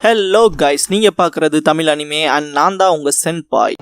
Hello guys, நீங்க பார்க்குறது Tamil anime and நான் தான் உங்க சென்பாய்.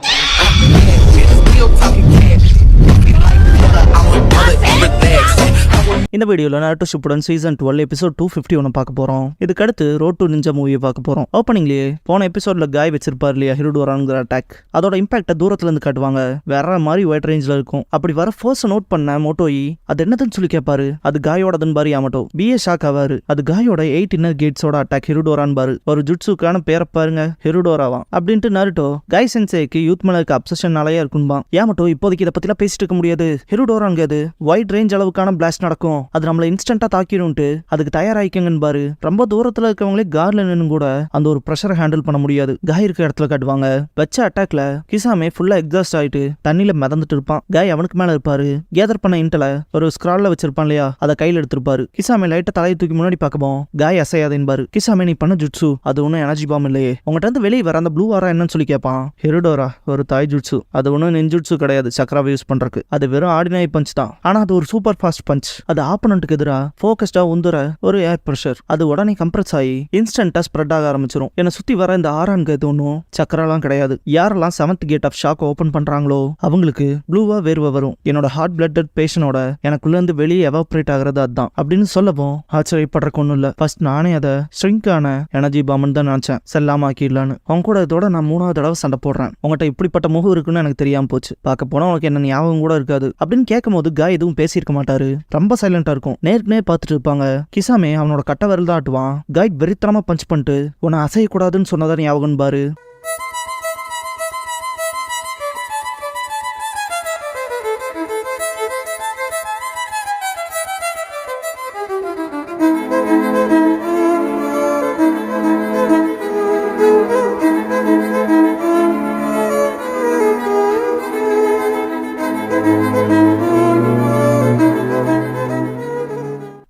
இந்த வீடியோவில் நாருட்டோ ஷிப்புடன் சீசன் 12 எபிசோட் 251 பார்க்க போகிறோம். இதுக்கடுத்து ரோட் டு நிஞ்சா மூவியை பார்க்க போகிறோம். ஓப்பனிங்லேயே போன எபிசோடில் காய் வச்சிருப்பார் இல்லையா ஹிருடோராங்கிற அட்டாக், அதோட இம்பாக்டை தூரத்துலேருந்து காட்டுவாங்க. வேற மாதிரி ஒயிட் ரேஞ்சில் இருக்கும். அப்படி வர ஃபர்ஸ்ட் நோட் பண்ண மோட்டோயி அது என்னதுன்னு சொல்லி கேட்பாரு. அது காயோடதுன்னு பாரு யாமட்டோ. BA shock ஆவாரு. அது காயோட 8 இன்னர் கேட்ஸோட அட்டாக் ஹிருடோரான் பாரு. ஒரு ஜுட்ஸுக்கான பேரை பாருங்க, ஹிருடோராவா அப்படின்ட்டு நாருட்டோ காய் சென்சேக்கு யூத் மேல இருக்க அப்சஷனாலேயே இருக்கும்பா. யாமட்டோ இப்போதைக்கு இதை பத்திலாம் பேசிட்டு இருக்க முடியாது. ஹிருடோராங்க அது ஒயிட் ரேஞ்ச் அளவுக்கான பிளாஸ்ட் நடக்கும், அது நம்மள இன்ஸ்டன்டா தாக்கிடும்ட்டு அதுக்கு தயாராயிக்கங்கன்னு பாரு. ரொம்ப தூரத்துல இருக்கவங்களே கார்ல நின்னு கூட அந்த ஒரு ப்ரெஷரை ஹேண்டில் பண்ண முடியாது. காய் இருக்க இடத்துல காட்டுவாங்க. வச்ச அட்டாக்ல கிசாமே ஃபுல்லா எக்ஸாஸ்ட் ஆயிட்டு தண்ணியில மிதந்துட்டு இருப்பான். காய் அவனுக்கு மேல இருப்பாரு. கேதர் பண்ண இன்டல ஒரு ஸ்கிரால்ல வச்சிருப்பான் இல்லையா, அதை கையில எடுத்திருப்பாரு. கிசாமே லைட்டா தலையை தூக்கி முன்னாடி பார்க்கவும் காய் அசையாதேன்பாரு. கிசாமே நீ பண்ண ஜுட்ஸு அது ஒன்னும் எனர்ஜி பாம் இல்லையே, உங்கள்கிட்ட இருந்து வெளியே வர அந்த ப்ளூ ஆரா என்னன்னு சொல்லி கேட்பான். ஹிருடோரா ஒரு தாய் ஜுட்ஸு, அது ஒன்னும் நெஞ்சுட்ஸு கிடையாது சக்கராவை யூஸ் பண்றதுக்கு. அது வெறும் ஆர்டினரி பஞ்ச் தான், ஆனா அது ஒரு சூப்பர் ஃபாஸ்ட் பஞ்ச். அது ஆப்பனண்ட்டுக்கு எதிராக ஃபோக்கஸ்டா உந்துற ஒரு ஏர் பிரஷர். அது உடனே கம்ப்ரஸ் ஆகி இன்ஸ்டன்டா ஸ்ப்ரெட் ஆக ஆரம்பிச்சிடும். என்ன சுத்தி வர இந்த ஆரான்கு எது ஒன்றும் சக்கரெல்லாம் கிடையாது. யாரெல்லாம் 7th gate of shock open பண்றாங்களோ அவங்களுக்கு ப்ளூவா வேர்வை வரும். என்னோட ஹார்ட் பிளட்டட் பேஷனோட எனக்குள்ள இருந்து வெளியே எவாப்ரேட் ஆகிறது அதுதான் அப்படின்னு சொல்லவும் ஆச்சரியப்படுறக்கு ஒன்றும் இல்லை. ஃபர்ஸ்ட் நானே அதை ஸ்ட்ரிங்கான எனர்ஜி பாம்னு தான் நினைச்சேன், செல்லாம ஆக்கிடலான்னு. அவங்க கூட இதோட நான் 3வது தடவை சண்டை போடுறேன். உங்கள்கிட்ட இப்படிப்பட்ட முகம் இருக்குன்னு எனக்கு தெரியாம போச்சு. பார்க்க போனா உனக்கு என்ன ஞாபகம் கூட இருக்காது அப்படின்னு கேட்கும் போது காய் எதுவும் பேசியிருக்க மாட்டாரு. ரொம்ப சைலண்டா இருக்கும். நேருக்கு நேர் பார்த்துட்டு இருப்பாங்க. கிசாமே அவனோட கட்ட விரல் தான் ஆட்டுவான். காய் வெறித்தனமா பஞ்ச் பண்ணிட்டு உன்னை அசையக்கூடாதுன்னு சொன்னதான் ஞாபகம் பாரு.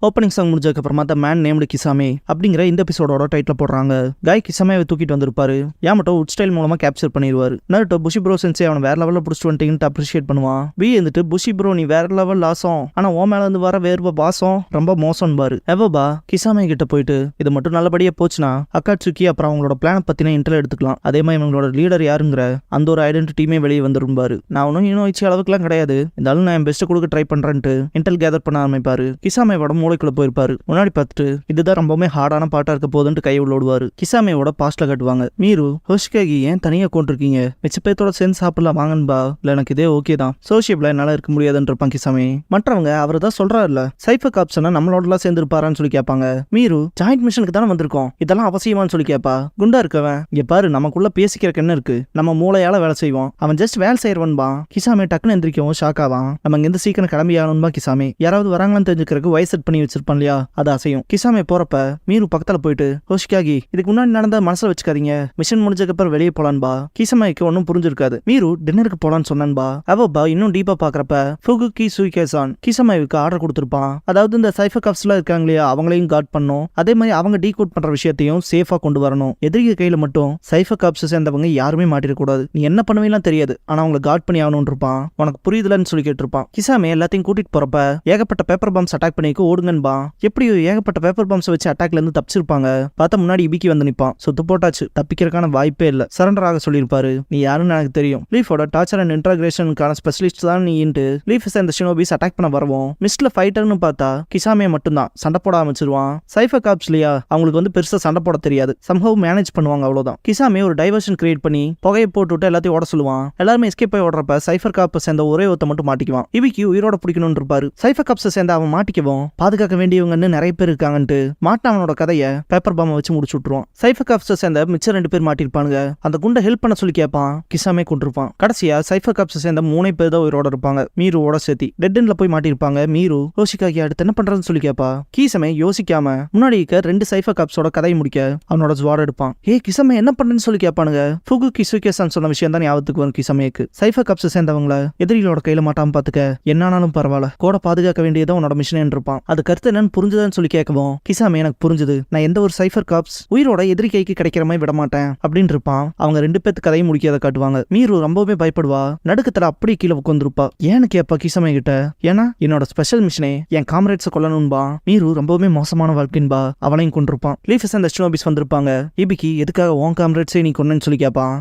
ஓப்பனிங் சாங் முடிஞ்சதுக்கு அப்புறமா த மேன் நேம்டு கிசாமே அப்படிங்கிற இந்த எபிசோடோட டைட்டில் போடுறாங்க. காய் கிசாமேவை தூக்கிட்டு வந்திருப்பாரு. யாமட்டோ உட் ஸ்டைல் மூலமா கேப்சர் பண்ணிடுவாரு. நாருட்டோ புஷி ப்ரோ சென்சே அவன் வேற லெவலில் பிடிச்சிட்டு வந்துட்டீங்கன்னு அப்ரிஷியேட் பண்ணுவான். பி வந்துட்டு புஷி ப்ரோ நீ வேற லெவல் லாசம், ஆனா ஓ மேல இருந்து வர வேர்வ பாசம் ரொம்ப மோசம் பாரு. எவபா கிசாமே கிட்ட போயிட்டு இது மட்டும் நல்லபடியா போச்சுன்னா அக்காட்சுக்கி அப்புறம் அவங்களோட பிளான் பத்தின இன்டர்ல எடுத்துக்கலாம். அதே மாதிரி இவங்களோட லீடர் யாருங்கிற அந்த ஒரு ஐடென்டிட்டியுமே வெளியே வந்துரும் பாரு. நான் ஒன்னும் இன்னும் வச்சு அளவுக்குலாம் கிடையாது, இருந்தாலும் நான் என் பெஸ்ட் கொடுக்க ட்ரை பண்றேன்ட்டு இன்டெல் கேதர் பண்ண ஆரம்பிப்பாரு. கிசாமேவோட மூளைக்குள்ள போயிருப்பாரு. முன்னாடி பார்த்துட்டு இதுதான் ரொம்பவே ஹார்டான பாட்டா இருக்க போதுன்னு கை உள்ளோடுவாரு. கிசாமேவோட பாஸ்ட்ல காட்டுவாங்க. மீரு ஹோஷிகாகி ஏன் தனியா கொண்டிருக்கீங்க, மிச்ச பேத்தோட சேர்ந்து சாப்பிடலாம் வாங்கன்பா, இல்ல எனக்கு இதே ஓகே தான், சோஷியப்ல என்னால இருக்க முடியாதுன்னு இருப்பான் கிசாமே. மற்றவங்க அவர் தான் சொல்றாருல சைஃபர் காப்ஸ்னா நம்மளோட எல்லாம் சேர்ந்து இருப்பாரான்னு சொல்லி கேட்பாங்க. மீரு ஜாயிண்ட் மிஷனுக்கு தானே வந்திருக்கோம், இதெல்லாம் அவசியமானு சொல்லி கேட்பா. குண்டா இருக்கவன் இங்க பாரு நமக்குள்ள பேசிக்கிறக்கு என்ன இருக்கு, நம்ம மூளையால வேலை செய்வோம், அவன் ஜஸ்ட் வேலை செய்யறவன்பா. கிசாமே டக்குன்னு எந்திரிக்கவும் ஷாக் ஆவான். நம்ம இங்க சீக்கிரம் கிளம்பி ஆகணும்பா. கிசாமே யாராவது வராங்களான்னு தெரிஞ்சுக்கிறதுக்கு வயசு செட் பண்ணி வச்சிருப்பான் இல்லையா, அது அசையும். கிசாமே போறப்ப மீரு பக்கத்துல போயிட்டு ஹோஷிகாகி இதுக்கு முன்னாடி நடந்த மனசுல வச்சுக்காதீங்க, மிஷன் முடிஞ்சதுக்கு அப்புறம் வெளியே போலான்பா. கிசாமேக்கு ஒன்னும் புரிஞ்சிருக்காது. மீரு டின்னருக்கு போலான்னு சொன்னான்பா. அவபா இன்னும் டீப்பா பாக்குறப்ப ஃபுகுகி சுயிகேசான் கிசாமேவுக்கு ஆர்டர் கொடுத்திருப்பான். அதாவது இந்த சைஃபர் கப்ஸ்ல இருக்காங்க இல்லையா அவங்களையும் கார்ட் பண்ணும், அதே மாதிரி அவங்க டீகோட் பண்ற விஷயத்தையும் சேஃபா கொண்டு வரணும். எதிரிக கையில மட்டும் சைஃபர் கப்ஸ் சேர்ந்தவங்க யாருமே மாட்டிடக்கூடாது. நீ என்ன பண்ணுவீங்கலாம் தெரியாது, ஆனா அவங்களை கார்ட் பண்ணி ஆகணும்னு இருப்பான். உனக்கு புரியுதுலன்னு சொல்லி கேட்டிருப்பான். கிசாமே எல்லாத்தையும் கூட்டிட்டு போறப்ப ஏகப்பட்ட பேப்பர் பாம்ஸ் அட்டாக் பண்ணிக்கு ஓடுங்கன்பா. எப்படி ஏகப்பட்ட பேப்பர் பாம்ஸ் வச்சு அட்டாக்ல இருந்து தப்பிச்சிருப்பாங்க. பார்த்தா முன்னாடி இபிக்கி வந்து நிப்பான். சுத்து போட்டாச்சு, தப்பிக்கிறதுக்கான வாய்ப்பே இல்ல, சரண்டர் ஆக சொல்லியிருப்பாரு. நீ யாருன்னு எனக்கு தெரியும், லீஃபோட டார்ச்சர் அண்ட் இன்டகிரேஷனுக்கான ஸ்பெஷலிஸ்ட் தான் நீன்ட்டு லீஃப் சேர்ந்த ஷினோபிஸ் அட்டாக் பண்ண வரவும் மிஸ்ட்ல ஃபைட்டர்னு பார்த்தா கிசாமே மட்டும்தான் சண்டை போட ஆரம்பிச்சிருவான். சைஃபர் காப்ஸ்லயா அவங்களுக்கு வந்து பெருசா சண்டை போட தெரியாது, சம்ஹவ் மேனேஜ் பண்ணுவாங்க அவ்வளவுதான். கிசாமே ஒரு டைவர்ஷன் கிரியேட் பண்ணி புகையை போட்டு எல்லாத்தையும் ஓட சொல்லுவான். எல்லாருமே எஸ்கேப் ஆகி ஓடுறப்ப சைஃபர் காப் சேர்ந்த ஒரே ஒருத்த மட்டும் மாட்டிக்குவான். இபிக்கு உயிரோட பிடிக்கணும்னு இருப்பாரு. சைஃபர் காப்ஸ் சேர்ந்த அவன் மாட்டிக்கவும் பாதுகாக்க வேண்டியவங்கன்னு நிறைய பேர் இருக்காங்கன்ட்டு மாட்டானோட கதையை பேப்பர் பாம் வச்சு முடிச்சு விட்டுருவான். சைஃபர் காப்ஸ் சேர்ந்த மிச்சம் 2 பேர் மாட்டிருப்பானுங்க. அந்த குண்டை ஹெல்ப் பண்ண சொல்லி கேட்பான். கிசாமே கொண்டிருப்பான். கடைசியா சைஃபர் காப்ஸ் சேர்ந்த 3 பேர் தான் உயிரோட இருப்பாங்க, மீருவோட சேர்த்தி. டெட் எண்ட்ல போய் மாட்டிருப்பாங்க. மீரு ஹோஷிகாகி அடுத்து என்ன பண்றதுன்னு சொல்லி கேட்பா. கிசாமே யோசிக்காம முன்னாடி இருக்க 2 சைஃபர் காப்ஸோட கதையை முடிக்க அவனோட ஜுவார் எடுப்பான். கிசாமே என்ன பண்றேன்னு சொல்லி கேட்பானுங்க. ஃபுகுகி சுயிகேசான் சொன்ன விஷயம் தான் ஞாபகத்துக்கு வரும் கிசாமேக்கு. சைஃபர் காப்ஸ் சேர்ந்தவங்கள எதிரிகளோட கையில மாட்டாம பாத்துக்க, என்னானாலும் பரவாயில்ல, கூட பாதுகாக்க வேண்டியதான் உன்னோட மிஷன் இருப்பான். அது கருத்து என்னன்னு புரிஞ்சுதான்னு சொல்லி கேட்கவும் கிசாமே எனக்கு புரிஞ்சுது, நான் எந்த ஒரு சைஃபர் காப்ஸ் உயிரோட எதிரி கைக்கு கிடைக்கிற மாதிரி விட மாட்டேன் அப்படின்னு இருப்பான். அவங்க 2 பேத்து கதையை முடிக்காத காட்டுவாங்க. மீரு ரொம்பவே பயப்படுவா, நடுக்கத்துல அப்படியே கீழே உட்காந்துருப்பா. ஏன்னு கேப்பா கிசாமே கிட்ட. ஏன்னா என்னோட ஸ்பெஷல் மிஷனே என் காம்ரேட்ஸை கொல்லணும்பா. மீரு ரொம்பவே மோசமான வாழ்க்கைன்பா, அவனையும் கொண்டிருப்பான். லீஃபஸ் அந்த ஷினோபிஸ் வந்திருப்பாங்க. இபிக்கு எதுக்காக உன் காம்ரேட்ஸே நீ கொன்னு சொல்லி கேட்பான்.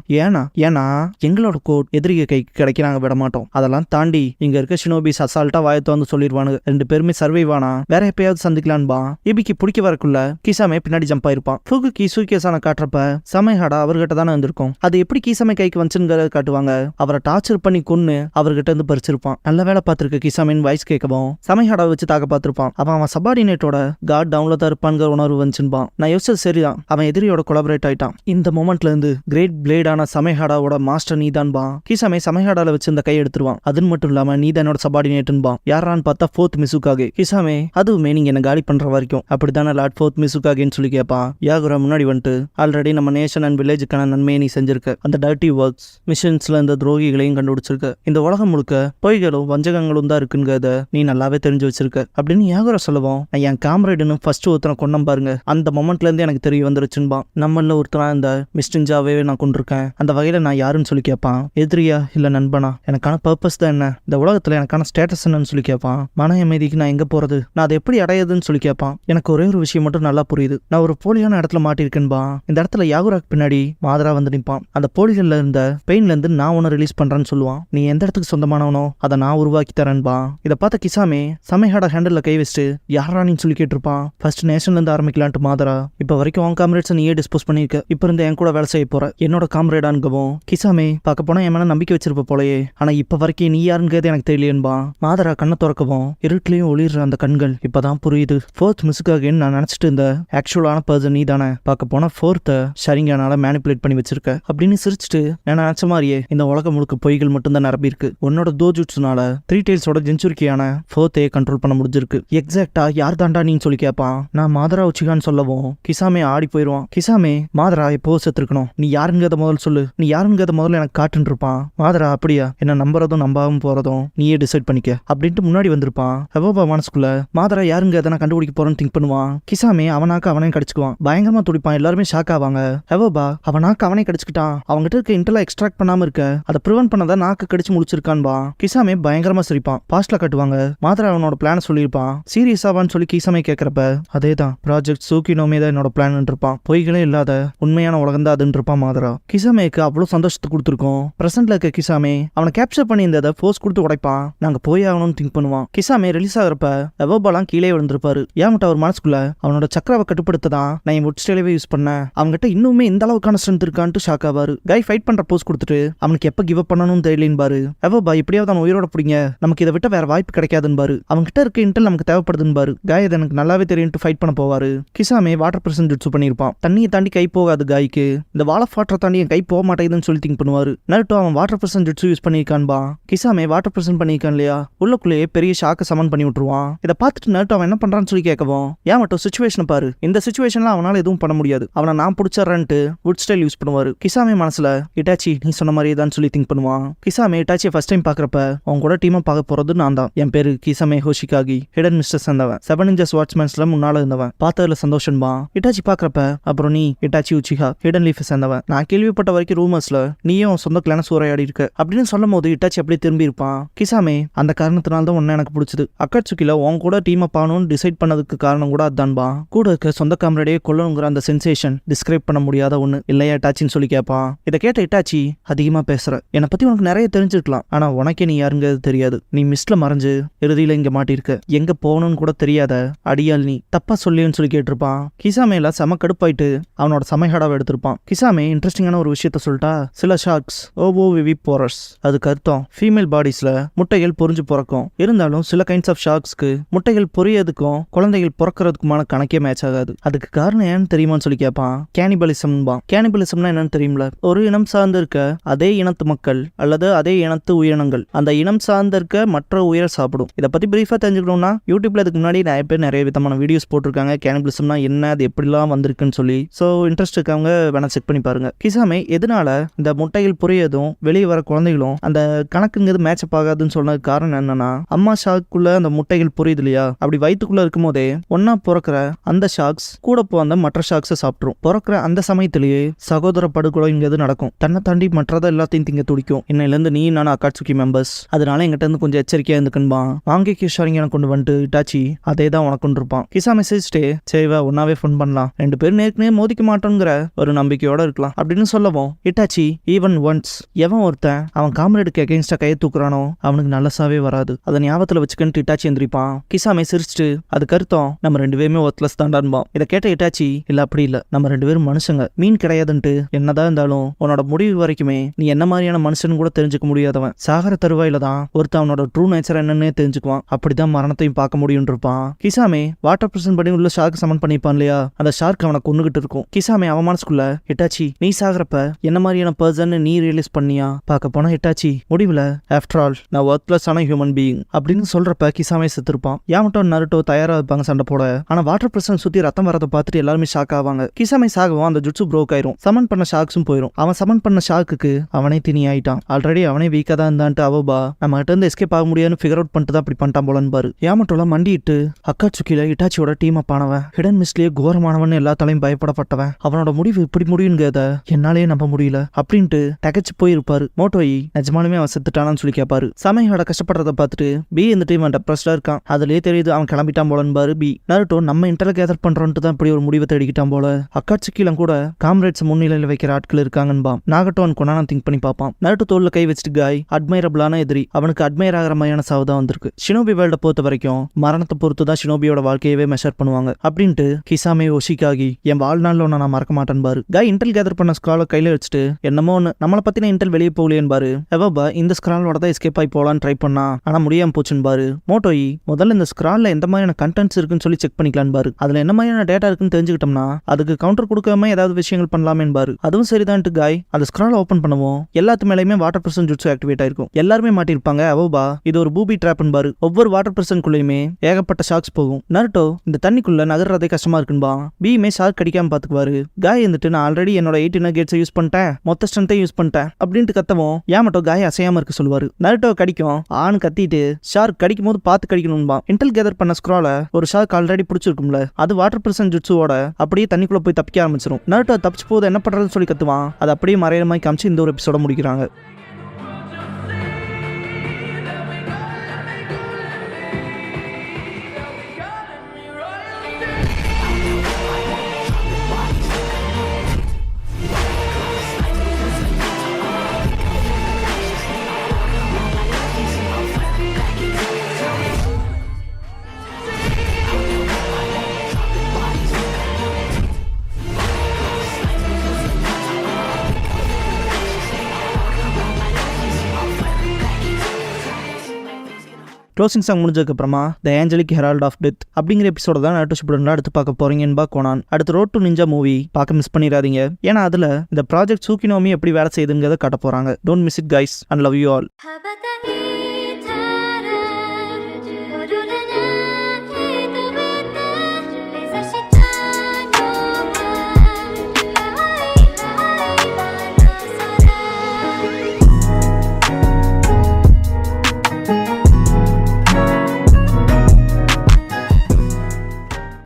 ஏன்னா எங்களோட கோட் எதிரிக கைக்கு கிடைக்க நாங்க விட மாட்டோம். அதெல்லாம் தாண்டி இங்க இருக்க ஷினோபிஸ் அசால்ட்டா வாயத்தை வந்து சொல்லிடுவானுங்க. 2 பேருமே சர்வைவ் ஆனா வேற எப்பயாவது சந்திக்கலான்பா. இபிக்கு பிடிக்க வரக்குள்ள கிசாமே பின்னாடி ஜம்ப் ஆயிருப்பான். ஃபுகுக்கி சூக்கியசான காட்டுறப்ப சமைஹாடா அவர்கிட்ட தானே வந்திருக்கும். அது எப்படி கிசாமே கைக்கு வந்துச்சுங்கிறத காட்டுவாங்க. அவரை டார்ச்சர் பண்ணி கொன்னு அவர்கிட்ட இருந்து பறிச்சிருப்பான். நல்ல வேலை பார்த்திருக்க கிசாமின் வாய்ஸ் கேட்கவும் சமைஹாடா வச்சு தாக்க பார்த்திருப்பான். அவன் சபார்டினேட்டோட கார்ட் டவுன்ல தான் இருப்பான்ங்கிற உணர்வு வந்துச்சுப்பான். நான் யோசிச்சது சரிதான், அவன் எதிரியோட கொலாபரேட் ஆயிட்டான். இந்த மொமெண்ட்ல இருந்து கிரேட் பிளேடான சமைஹாடாவோட மாஸ்டர் நீதான்பா. கிசாமே சமைஹாடால வச்சு இந்த கை எடுத்துருவான். அது மட்டும் இல்லாம நீதானோட சபார்டினேட்ன்பா. யாரான்னு பார்த்தா 4th மிசுகாகே. கிசாமே அதுவுமே நீங்க என்ன காலி பண்ற வரைக்கும் அப்படித்தானே லார்ட் 4th மிசுகாகேன்னு சொல்லி கேட்பான். யாகுரா முன்னாடி வந்துட்டு ஆல்ரெடி நம்ம நேஷன் அண்ட் வில்லேஜுக்கான நன்மையை நீ செஞ்சிருக்க. அந்த டர்ட்டி ஒர்க்ஸ் மிஷன்ஸ்ல இந்த துரோகிகளையும் கண்டுபிடிச்சிருக்க. இந்த உலகம் முழுக்க பொய்களும் வஞ்சகங்களும் தான் இருக்குங்கிறத நீ நல்லாவே தெரிஞ்சு வச்சிருக்க அப்படின்னு யாகுரா சொல்லுவோம். நான் என் காம்ரேடுன்னு ஃபர்ஸ்ட் ஒருத்தனை கொண்டம் பாருங்க, அந்த மொமெண்ட்ல இருந்து எனக்கு தெரிய வந்துருச்சுன்பா. நம்மள ஒருத்தனா இந்த மிஸ்டிஞ்சாவே நான் கொண்டிருக்கேன். அந்த வகையில நான் யாருன்னு சொல்லி கேட்பான். எதிரியா இல்ல நண்பனா, எனக்கான பர்பஸ் தான் என்ன, இந்த உலகத்துல எனக்கான ஸ்டேட்டஸ் என்னன்னு சொல்லி கேட்பான். மன அமைதிக்கு நான் எங்க போறது, நான் அதை எப்படி அடையுதுன்னு சொல்லி கேட்பான். எனக்கு ஒரே ஒரு விஷயம் மட்டும் நல்லா புரியுது, நான் ஒரு போலியான இடத்துல மாட்டிருக்கேன்பா. இந்த இடத்துல யாகுராக்கு பின்னாடி மாதரா வந்து நிற்பான். அந்த போலிகள்ல இருந்த பெயின்ல இருந்து நான் உன்னை ரிலீஸ் பண்றேன்னு சொல்லுவான். நீ எந்த இடத்துக்கு சொந்தமானவனோ அதை நான் உருவாக்கி தரேன்பா. இதை பார்த்த கிசாமே சமைஹாட ஹேண்டில் கை வச்சுட்டு யாரா நீ சொல்லி கேட்டிருப்பான். ஃபர்ஸ்ட் நேஷன்ல இருந்து ஆரம்பிக்கலான்ட்டு மாதரா, இப்ப வரைக்கும் உன் காம்ரேட்ஸ் நீயே டிஸ்போஸ் பண்ணிருக்க, இப்ப இருந்து என் கூட வேலை செய்ய போற என்னோட காம்ரேடான்கவும் கிசாமே பார்க்க போனா என் மேல நம்பிக்கை வச்சிருப்ப போலயே, ஆனா இப்ப வரைக்கும் நீ யாருங்கிறது எனக்கு தெரியலையன்பா. மாதரா கண்ணை திறக்கவும் இருட்டிலையும் ஒளிர்ற அந்த கண்கள் இப்பதான் புரியுது. 4th மிசுகாகேன்னு நான் நினைச்சிட்டு இருந்த ஆக்சுவலான பர்சன் நீ தானே. பார்க்க போனா 4th ஷரிங்கானால மேனிபுலேட் பண்ணி வச்சிருக்க அப்படின்னு சிரிச்சுட்டு நான் நினைச்ச மாதிரியே இந்த உலகம் முழுக்க பொய்கள் மட்டும்தான் நிரம்பி இருக்கு. உன்னோட தோஜுட்ஸ்னால 3 டெயில்ஸோட ஜென்சுரிக்கியான 4th கண்ட்ரோல் பண்ண முடிஞ்சிருக்கு. எக்ஸாக்டா யார் தாண்டா நீ சொல்லி கேட்பான். நான் மாதரா உச்சிகான்னு சொல்லவும் கிசாமே ஆடி போயிருவான். கிசாமே மாதரா எப்போ செத்துருக்கணும், நீ யாருங்கிறத முதல்ல சொல்லு, நீ யாருங்கிறத முதல்ல எனக்கு காட்டுன்னு இருப்பான். மாதரா அப்படியா, என்ன நம்புறதும் நம்பாவும் போறதும் நீயே டிசைட் பண்ணிக்க அப்படின்ட்டு முன்னாடி வந்திருப்பான். ஹெவோபா மனசுக்குள்ள மாதரா யாருங்கிறத நான் கண்டுபிடிக்க போறேன்னு திங்க் பண்ணுவான். கிசாமே அவனாக்கு அவனையும் கடிச்சுக்குவான். பயங்கரமா துடிப்பான். எல்லாருமே ஷாக் ஆவாங்க. ஹெவோபா அவனாக்கு அவனே கடிச்சுக்கிட்டான். அவங்ககிட்ட இருக்க இன்டெல்லாம் எக்ஸ்ட்ராக்ட் பண்ணாம இருக்க அதை ப்ரிவென்ட் பண்ணதா நாக்கு கடிச்சு முடிச்சிருக்கான்பா. கிசாமே பயங்கரமா சிரிப்பான். பாஸ்ட்ல காட்டுவாங்க மாதரா அவனோட பிளான் சொல்லியிருப்பான். சீரியஸாவான்னு சொல்லி கிசாமே கேட்கறப்ப அதேதான் ப்ராஜெக்ட் சூக்கினோமே தான் என்னோட பிளான் இருப்பான். பொய்களே இல்லாத உண்மையான உலகம் தான் அதுன்னு இருப்பான் மாதரா. கிசாமேக்கு அவ்வளவு சந்தோஷத்தை கொடுத்துருக்கோம். பிரசன்ட்ல இருக்க கிசாமே அவனை கேப்சர் பண்ணி இந்த ஃபோர்ஸ் கொடுத்து உடைப்பான். நாங்க போய் ஆகணும்னு திங்க் பண்ணுவான். கிசாமே ரிலீஸ் ஆகிறப்ப எவோபாலாம் கீழே விழுந்திருப்பாரு. ஏன்ட்டு அவர் மனசுக்குள்ள அவனோட சக்கராவை கட்டுப்படுத்ததான் நான் என் உட்ஸ்டைலவே யூஸ் பண்ணேன், அவங்ககிட்ட இன்னுமே இந்த அளவுக்கான ஸ்ட்ரென்த் இருக்கான்ட்டு ஷாக் ஆவாரு. கை ஃபைட் பண்ற போஸ் கொடுத்துட்டு அவனுக்கு எப்ப கிவ் அப் பண்ணணும்னு தெரியலன்னு பாரு. எவோபா இப்படியாவது அவன் உயிரோட பிடிங்க, நமக்கு இதை விட்ட வேற வாய்ப்பு கிடைக்காதுன்னு பாரு. அவங்ககிட்ட இருக்க இன்டெல் நமக்கு தேவைப்படுதுன்னு பாரு. காய் இது எனக்கு நல்லாவே தெரியும் ஃபைட் பண்ண போவாரு. கிசாமே வாட்டர் பிரசன்ட் ஜுட்சு பண்ணிருப்பான். தண்ணியை தாண்டி கை போகாது காய்க்கு, இந்த வால் ஆஃப் வாட்டரை தாண்டி என் கை போக மாட்டேங்குதுன்னு சொல்லி திங்க் பண்ணுவாரு. நருட்டோ அவன் வாட்டர் பிரசன்ட் ஜுட்சு யூஸ் பண்ணிருக்கான்பா. கிசாமே வாட்டர் பிரசன்ட் பண்ணிருக்கான் இல்லையா, உள்ளக்குள்ளேயே பெரிய ஷாக்க சமன் பண்ணி விட்டுருவான். இதை பார்த்துட்டு நருட்டோ அவன் என்ன பண்றான்னு சொல்லி கேட்கவும் ஏன் மட்டும் சிச்சுவேஷனை பாரு, இந்த சிச்சுவேஷன்ல அவனால எதுவும் பண்ண முடியாது, அவனை நான் பிடிச்சறேன்ட்டு வுட் ஸ்டைல் யூஸ் பண்ணுவாரு. கிசாமே மனசுல இட்டாச்சி நீ சொன்ன மாதிரி தான் சொல்லி திங்க் பண்ணுவான். கிசாமே இட்டாச்சியை ஃபர்ஸ்ட் டைம் பாக்குறப்ப அவங்க கூட டீமா பார்க்க போறது நான் தான். என் பேரு கிசாமே ஹோஷிகாகி, ஹிடன் மிஸ்டர் சேர்ந்தவன், 7 இன்ச்சஸ் வாட்ச்மேன்ஸ்ல முன்னால இருந்தவன். பார்த்ததுல சந்தோஷம்பா. இட்டாச்சி பாக்குறப்ப அப்புறம் நீ இட்டாச்சி உச்சிகா ஹிடன் லீஃப் சேர்ந்தவன், நான் கேள்விப்பட்ட வரைக்கும் ரூமர்ஸ்ல நீயும் சொந்த கிளான சூறையாடி இருக்க அப்படின்னு சொல்லும் போது இட்டாச்சி அப்படியே திரும்பி இருப்பான். கிசாமே அந்த காரணத்தினால தான் உன்ன எனக்கு பிடிச்சது, அக்காட்சுக்கில உன் கூட டீமா பாக்கணும்னு டிசைட் பண்ணதுக்கு காரணம் கூட அதான்பா. கூட இருக்க சொந்த காமரேடியே கொல்லணுங்கிற அந்த சென்சேஷன் டிஸ்கிரைப் பண்ண முடியாத ஒண்ணு இல்லையா இட்டாச்சின்னு சொல்லி கேட்பான். இதை கேட்ட இட்டாச்சி அதிகமா பேசுற, என்னை பத்தி உனக்கு நிறைய தெரிஞ்சிருக்கலாம், ஆனா உனக்கே நீ யாருங்கிறது தெரியாது, நீ மிஸ்ல மறைஞ்சு இறுதியில இங்க மாட்டிருக்க, எங்க போகணும்னு கூட தெரியாத அடியால் நீ, தப்பா சொல்லின்னு சொல்லி கேட்டிருப்பான். கிசாமேல செம கடுப்பாயிட்டு அவனோட சமைஹாடாவை எடுத்திருப்பான். கிசாமே இன்ட்ரெஸ்டிங்கான ஒரு விஷயத்த சொல்லிட்டா, சில ஷார்க்ஸ் ஓவோவிவி போரஸ், அதுக்கு அர்த்தம் ஃபீமேல் பாடிஸ்ல முட்டைகள் பொறிஞ்சு பிறக்கும். இருந்தாலும் சில கைண்ட்ஸ் ஆஃப் ஷார்க்ஸ்க்கு முட்டைகள் பொரியதுக்கும் குழந்தைகள் பிறக்கிறதுக்குமான கணக்கே மேட்ச் ஆகாது. அதுக்கு காரணம் ஏன்னு தெரியுமான்னு சொல்லி கேட்பான். கேனிபலிசம்பா. கேனிபலிசம்னா என்னன்னு தெரியும்ல, ஒரு இனம் சார்ந்து இருக்க அதே இனத்து மக்கள் அல்லது அதே இனத்து உயிரினங்கள் அந்த இனம் சார்ந்து இருக்க மற்ற உயிரை சாப்பிடும். இதை பத்தி பிரீஃபா தெரிஞ்சுக்கணும்னா யூடியூப்ல இதுக்கு முன்னாடி நிறைய பேர் நிறைய விதமான வீடியோஸ் போட்டிருக்காங்க. கேனிபலிசம்னா என்ன, அது எப்படிலாம் வந்திருக்குன்னு சொல்லி. ஸோ இன்ட்ரெஸ்ட் இருக்கவங்க வேணா செக் பண்ணி பாருங்க. கிசாமே எதனால இந்த முட்டைகள் புரியதும் வெளியே வர குழந்தைகளும் அந்த கணக்குங்கிறது மேட்சப் ஆகாதுன்னு சொன்னது காரணம் என்னன்னா, அம்மா ஷாக்குள்ள அந்த முட்டைகள் புரியுது இல்லையா, அப்படி வயிற்றுக்குள்ள இருக்கும் போதே ஒன்னா பிறக்கிற அந்த ஷாக்ஸ் கூட அந்த மற்ற ஷாக்ஸை சாப்பிட்ரும். பிறக்கிற அந்த சமயத்திலேயே சகோதர படுகொலை இங்கிறது நடக்கும். தன்னை தாண்டி மற்றதை எல்லாத்தையும் திங்க துடிக்கும். இன்னையிலேருந்து நீ நானும் அக்காட்சுக்கி மெம்பர்ஸ், அதனால எங்கிட்ட இருந்து கொஞ்சம் எச்சரிக்கையா இருந்துக்குன்பான். வாங்கி கிஷாரிங்க எனக்கு கொண்டு வந்துட்டு இட்டாச்சி அதே தான் உனக்கு இருப்பான். கிசா மெசேஜ்டே சரிவா ஒன்னாவே ஃபன் பண்ணலாம், 2 பேரும் நேருக்கு மோதிக்க மாட்டோங்கிற ஒரு நம்பிக்கையோட இருக்கலாம் அப்படின்னு சொல்லவும் இட்டாச்சி ஈவன் ஒன்ஸ் எவன் ஒருத்தன் அவன் காம்ரேடுக்கு அகேன்ஸ்டா கையை தூக்குறானோ அவனுக்கு நல்லசாவே வராது, அதை ஞாபகத்துல வச்சுக்கிட்டு இட்டாச்சி எந்திரிப்பான். கிசாமே சிரிச்சுட்டு அதுக்கு அர்த்தம் நம்ம 2 பேருமே ஒர்த்லெஸ் தாண்டான்பான். இதை கேட்ட இட்டாச்சி இல்ல அப்படி இல்ல, நம்ம 2 பேரும் மனுஷங்க, மீன் கிடையாதுன்ட்டு என்னதான் இருந்தாலும் உன்னோட முடிவு வரைக்குமே நீ என்ன மாதிரியான மனுஷன் கூட தெரிஞ்சுக்க முடியாதவன். சாகர தருவாயில தான் ஒருத்தன் அவனோட ட்ரூ நேச்சர் என்னன்னு தெரிஞ்சுக்குவான். அப்படிதான் மரணத்தையும் பார்க்க முடியும் இருப்பான். கிசாமே வாட்டர் பிரசன்ட் பண்ணி உள்ள ஷார்க் சமன் பண்ணிப்பான் இல்லையா, அந்த ஷார்க் அவனை கொன்னுகிட்டு இருக்கும். கிசாமே அவன் மனசுக்குள்ள இட்டாச்சி நீ சாகிறப்ப என்ன மாதிரியான பர்சன் நீ ரியலைஸ் பண்ணியா பார்க்க போனா இட்டாச்சி முடிவுல ஆஃப்டர் ஆல் நான் ஒர்த்லெஸ் ஆன ஹியூமன் பீயிங் அப்படின்னு சொல்றப்ப கிசாமே செத்துருப்பான். யாமட்டோ நருட்டோ தயாரா இருப்பாங்க சண்டை போட. ஆனா வாட்டர் பிரசன்ட் சுத்தி ரத்தம் வரதை பார்த்துட்டு எல்லாருமே ஷாக் ஆவாங்க. கிசாமே சாகவும் அந்த ஜுட்சு ப்ரோக் ஆயிரும். சமன் பண்ண ஷார்க்ஸும் போயிடும். அவன் சமன் பண்ண ஷார்க்குக்கு அவனே திணி ஆயிட்டான். ஆல்ரெடி அவனே வீக்கா தான் இருந்தான்ட்டு அவபா நம்ம கிட்ட இருந்து எஸ்கேப் ஆக முடியாதுன்னு ஃபிகர் அவுட் பண்ணிட்டு தான் அப்படி பண்ணிட்டான் போலன்னு பாரு. யாமட்டோல மண்டிட்டு அக்காட்சுக்கில இட்டாச்சியோட டீம் அப் ஆனவன், ஹிடன் மிஸ்லயே கோரமானவன் எல்லாத்தாலையும் பயப்படப்பட்டவன், அவனோட முடிவு இப்படி முடியுங்கிறத என்னாலேயே நம்ப முடியல அப்படின்ட்டு தகச்சு போயிருப்பாரு. மோட்டோயி நிஜமாலுமே அவன் செத்துட்டானான்னு சொல்லி கேட்பாரு. சமையோட கஷ்டப்படுறத பார்த்துட்டு பி இந்த டீம் டெப்ரஸ்டா இருக்கான், அதுலயே தெரியுது அவன் கிளம்பிட்டான் போலன்னு பாரு. பி நருட்டோ நம்ம இன்டர்ல கேதர் பண்றோன்ட்டு தான் இப்படி ஒரு முடிவை தேடிக்கிட்டான் போல. அக்காட்சுக்கில கூட காம்ரேட்ஸ் முன்னிலையில வைக்கிற ஆட்கள் இருக்காங்கன்பான். நாகட்டோ அவன் கொண்டான திங்க் பண்ணி பார்ப்பான். நருட்டோ தோல்ல கை வச்சுட்டு காய் அட்மைரபிளான எதிரி, அவனுக்கு அட்மையர் ஆகிற மாதிரியான சாவு தான் வந்திருக்கு. ஷினோபி வேர்ல்ட பொறுத்த வரைக்கும் மரணத்தை பொறுத்து தான் ஷினோபியோட வாழ்க்கையவே மெஷர் பண்ணுவாங்க அப்படின்ட்டு கிசாமே ஒஷிகாகி என் வாழ்நாள்ல ஒன்னு நான் மறக்க மாட்டேன் பாரு. காய் இன்டெல் கேதர் பண்ண ஸ்கிரால கையில வச்சுட்டு என்னமோ ஒன்று நம்மளை பத்தின இன்டெல் வெளியே போகலையேன்னு பாரு. எவபா இந்த ஸ்கிராலோட தான் எஸ்கேப் ஆகி போலான்னு ட்ரை பண்ணா, ஆனா முடியாம போச்சுன்னு பாரு. மோட்டோயி முதல்ல இந்த ஸ்கிரால்ல எந்த மாதிரியான கண்டென்ட்ஸ் இருக்குன்னு சொல்லி செக் பண்ணிக்கலான்னு பாரு. அதுல என்ன மாதிரியான டேட்டா இருக்குன்னு தெரிஞ்சுக்கிட்டோம்னா அதுக்கு கவுண்டர் கொடுக்காம ஏதாவது விஷயங்கள் பண்ணலாமே பாரு. அதுவும் சரிதான்ட்டு காய் அந்த ஸ்கிரால ஓபன் பண்ணுவோம். எல்லாத்து மேலேயுமே வாட்டர் பிரசன் ஜுட்சு ஆக்டிவேட் ஆயிருக்கும். எல்லாருமே மாட்டிருப்பாங்க. அவபா இது ஒரு பூபி ட்ராப்னு பாரு. ஒவ்வொரு வாட்டர் பிரசன்குள்ளேயுமே ஏகப்பட்ட ஷாக்ஸ் போகும். நருட்டோ இந்த தண்ணிக்குள்ள நகர்றதே கஷ்டமா இருக்குன்பா. பீமே ஷார்க் கடிக்காம பாத்துக்குவாரு. காய் வந்துட்டு நான் ஆல்ரெடி என்னோட 8 இன்னர் கேட்ஸை யூஸ் பண்ணிட்டேன், மொத்த ஸ்ட்ரென்த்தை யூஸ் பண்ணிட்டேன் அப்படின்ட்டு கத்தவும் யாமட்டோ காய் அசையாம இருக்க சொல்லுவாரு. நருட்டோ கடிக்கும் ஆண் கத்திட்டு ஷார்க் கடிக்கும் போது பார்த்து கடிக்கணும்பா. இன்டெல் கேதர் பண்ண ஸ்க்ரால ஒரு ஷார்க் ஆல்ரெடி பிடிச்சிருக்கும்ல, அது வாட்டர் பிரசன் ஜுட்சுவோட அப்படியே தண்ணிக்குள்ள போய் தப்பிக்க ஆரம்பிச்சிடும். நருட்டோ தப்பிச்சு போது என்ன பண்றதுன்னு சொல்லி கத்துவான். அது அப்படியே மறையிற மாதிரி காமிச்சு இந்த ஒரு எபிசோட முடிக்கிறாங்க. க்ளோசிங் சாங் முடிஞ்சதுக்கு அப்புறமா த ஏஞ்சலிக் ஹெரால்ட் ஆஃப் டெத் அப்படிங்கிற எபிசோட தான் நாட்டு ஷிப்டன் அடுத்து பார்க்க போறீங்கன்னு கோனான். அடுத்து ரோட் டு நிஞ்சா மூவி பார்க்க மிஸ் பண்ணிடாதீங்க. ஏன்னா அதுல இந்த ப்ராஜெக்ட் சூக்கினோமி எப்படி வேலை செய்யுதுங்கிறத காட்ட போறாங்க. Don't miss it guys and love you all.